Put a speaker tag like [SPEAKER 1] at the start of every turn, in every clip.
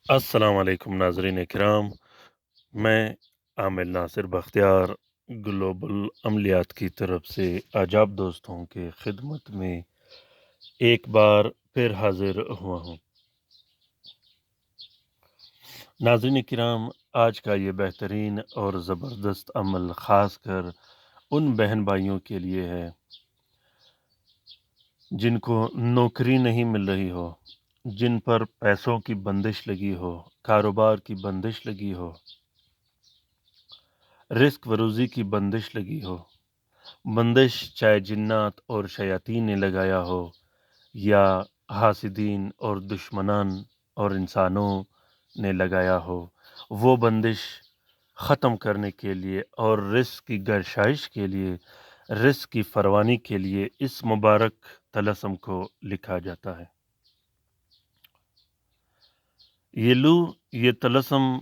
[SPEAKER 1] अस्सलाम वालेकुम नाज़रीन इकराम। मैं आमिर नासिर बख्तियार ग्लोबल अमलियात की तरफ से आज आप दोस्तों के खिदमत में एक बार फिर हाजिर हुआ हूँ। नाज़रीन इकराम, आज का ये बेहतरीन और ज़बरदस्त अमल ख़ास कर उन बहन भाइयों के लिए है जिनको नौकरी नहीं मिल रही हो, जिन पर पैसों की बंदिश लगी हो, कारोबार की बंदिश लगी हो, रिस्क वरूज़ी की बंदिश लगी हो। बंदिश चाहे जिन्नात और शयातीन ने लगाया हो या हासिदीन और दुश्मनान और इंसानों ने लगाया हो, वो बंदिश ख़त्म करने के लिए और रिस्क की गर्शाइश के लिए, रिस्क की फरवानी के लिए इस मुबारक तलस्म को लिखा जाता है। ये तलस्म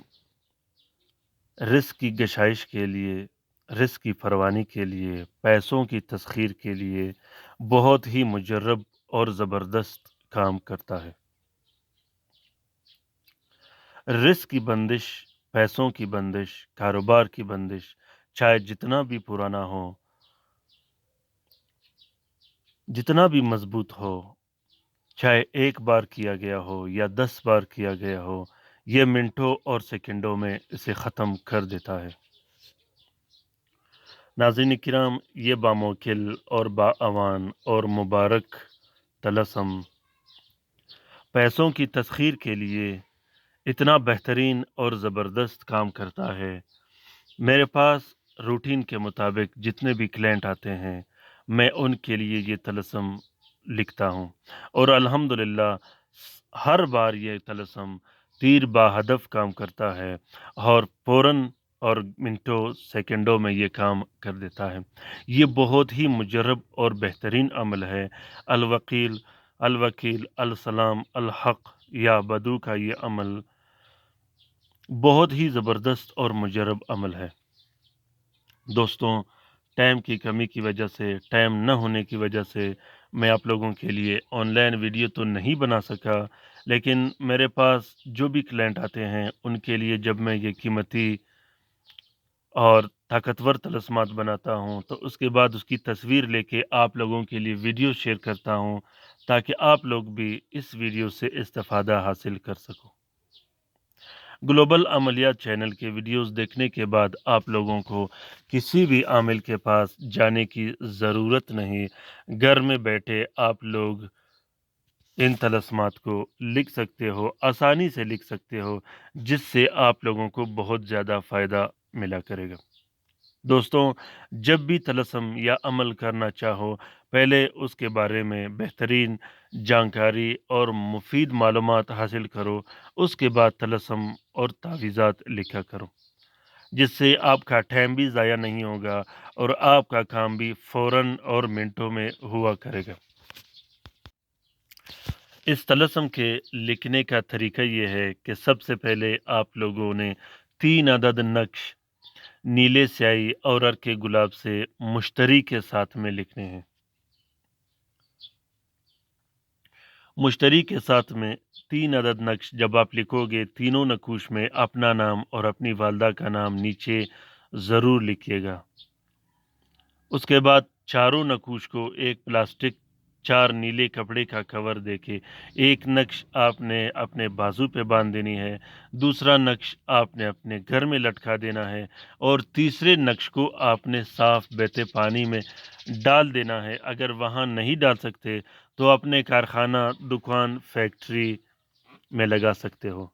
[SPEAKER 1] रिस्क की गशाइश के लिए, रिस्क की फरवानी के लिए, पैसों की तस्ख़ीर के लिए बहुत ही मुजर्रब और ज़बरदस्त काम करता है। रिस्क की बंदिश, पैसों की बंदिश, कारोबार की बंदिश, चाहे जितना भी पुराना हो, जितना भी मज़बूत हो, चाहे एक बार किया गया हो या 10 बार किया गया हो, ये मिनटों और सेकंडों में इसे ख़त्म कर देता है। नाज़रीन किराम, ये बामौकिल और बाअवान और मुबारक तलस्म पैसों की तस्ख़ीर के लिए इतना बेहतरीन और ज़बरदस्त काम करता है। मेरे पास रूटीन के मुताबिक जितने भी क्लाइंट आते हैं, मैं उनके लिए ये तलस्म लिखता हूँ और अल्हम्दुलिल्लाह हर बार ये तलस्म तीर बाहदफ काम करता है और फ़ौरन और मिनटों, सेकंडों में ये काम कर देता है। ये बहुत ही मुजर्रब और बेहतरीन अमल है। अल-वकील, अल-वकील, अल-सलाम, अल-हक़ या बदू का ये अमल बहुत ही ज़बरदस्त और मुजर्रब अमल है। दोस्तों, टाइम की कमी की वजह से, टाइम न होने की वजह से मैं आप लोगों के लिए ऑनलाइन वीडियो तो नहीं बना सका, लेकिन मेरे पास जो भी क्लाइंट आते हैं, उनके लिए जब मैं ये कीमती और ताकतवर तलस्मात बनाता हूँ, तो उसके बाद उसकी तस्वीर लेके आप लोगों के लिए वीडियो शेयर करता हूँ, ताकि आप लोग भी इस वीडियो से इस्तिफ़ादा हासिल कर सको। ग्लोबल अमलियात चैनल के वीडियोस देखने के बाद आप लोगों को किसी भी आमिल के पास जाने की ज़रूरत नहीं। घर में बैठे आप लोग इन तलस्मात को लिख सकते हो, आसानी से लिख सकते हो, जिससे आप लोगों को बहुत ज़्यादा फ़ायदा मिला करेगा। दोस्तों, जब भी तलस्म या अमल करना चाहो, पहले उसके बारे में बेहतरीन जानकारी और मुफीद मालूमात हासिल करो, उसके बाद तलस्म और तावीज़ात लिखा करो, जिससे आपका टाइम भी ज़ाया नहीं होगा और आपका काम भी फ़ौरन और मिनटों में हुआ करेगा। इस तलस्म के लिखने का तरीका ये है कि सबसे पहले आप लोगों ने 3 अदद नक्श नीले स्याही और हल्के गुलाब से मुश्तरी के साथ में लिखने हैं। मुश्तरी के साथ में 3 अदद नक्श जब आप लिखोगे, तीनों नकूश में अपना नाम और अपनी वालदा का नाम नीचे ज़रूर लिखिएगा। उसके बाद चारों नकूश को एक प्लास्टिक 4 नीले कपड़े का कवर देके एक नक्श आपने अपने बाजू पे बांध देनी है, दूसरा नक्श आपने अपने घर में लटका देना है और तीसरे नक्श को आपने साफ बहते पानी में डाल देना है। अगर वहाँ नहीं डाल सकते तो अपने कारखाना, दुकान, फैक्ट्री में लगा सकते हो।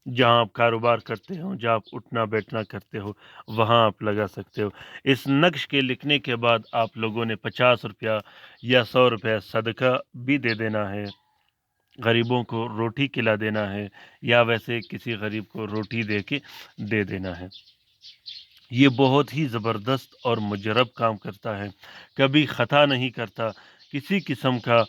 [SPEAKER 1] जहाँ आप कारोबार करते हो, जहाँ आप उठना-बैठना करते हो, वहाँ आप लगा सकते हो। इस नक्श के लिखने के बाद आप लोगों ने ₹50 या ₹100 सदका भी दे देना है। गरीबों को रोटी खिला देना है या वैसे किसी गरीब को रोटी दे के दे देना है। ये बहुत ही ज़बरदस्त और मुजर्रब काम करता है, कभी ख़ता नहीं करता, किसी किस्म का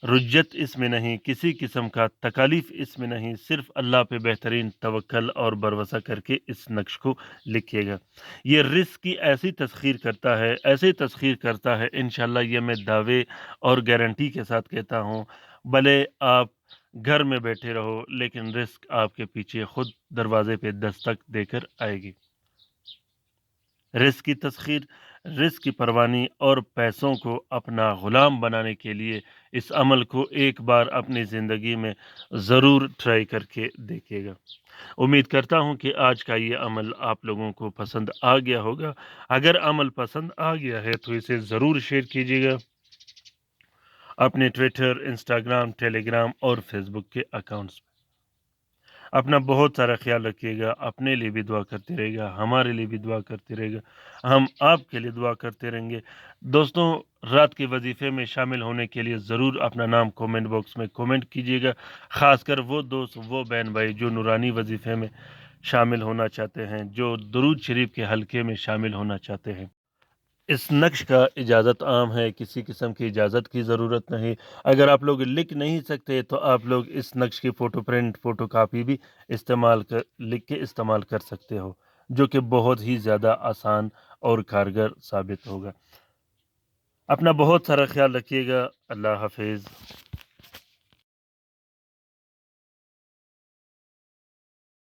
[SPEAKER 1] रुज्जत इसमें नहीं, किसी किस्म का तकालीफ इसमें नहीं, सिर्फ़ अल्लाह पे बेहतरीन तवक्ल और भरोसा करके इस नक्श को लिखिएगा। ये रिस्क की ऐसी तस्ख़ीर करता है, ऐसे तस्ख़ीर करता है, इंशाअल्लाह ये मैं दावे और गारंटी के साथ कहता हूँ, भले आप گھر میں بیٹھے رہو لیکن رزق آپ کے پیچھے خود دروازے پہ دستک دے کر آئے گی۔ رزق کی تسخیر، رزق کی پروانی اور پیسوں کو اپنا غلام بنانے کے لیے اس عمل کو ایک بار اپنی زندگی میں ضرور ٹرائی کر کے دیکھیے گا۔ امید کرتا ہوں کہ آج کا یہ عمل آپ لوگوں کو پسند آ گیا ہوگا۔ اگر عمل پسند آ گیا ہے تو اسے ضرور شیئر کیجیے گا اپنے ٹویٹر، انسٹاگرام، ٹیلی گرام اور فیس بک کے اکاؤنٹس میں۔ اپنا بہت سارا خیال رکھیے گا، اپنے لیے بھی دعا کرتے رہے گا، ہمارے لیے بھی دعا کرتے رہے گا، ہم آپ کے لیے دعا کرتے رہیں گے۔ دوستوں، رات کے وظیفے میں شامل ہونے کے لیے ضرور اپنا نام کومنٹ باکس میں کومنٹ کیجیے گا، خاص کر وہ دوست، وہ بہن بھائی جو نورانی وظیفے میں شامل ہونا چاہتے ہیں، جو درود شریف کے حلقے میں شامل ہونا چاہتے ہیں۔ اس نقش کا اجازت عام ہے، کسی قسم کی اجازت کی ضرورت نہیں۔ اگر آپ لوگ لکھ نہیں سکتے تو آپ لوگ اس نقش کی فوٹو پرنٹ، فوٹو کاپی بھی لکھ کے استعمال کر سکتے ہو، جو کہ بہت ہی زیادہ آسان اور کارگر ثابت ہوگا۔ اپنا بہت سارا خیال رکھیے گا۔ اللہ حافظ۔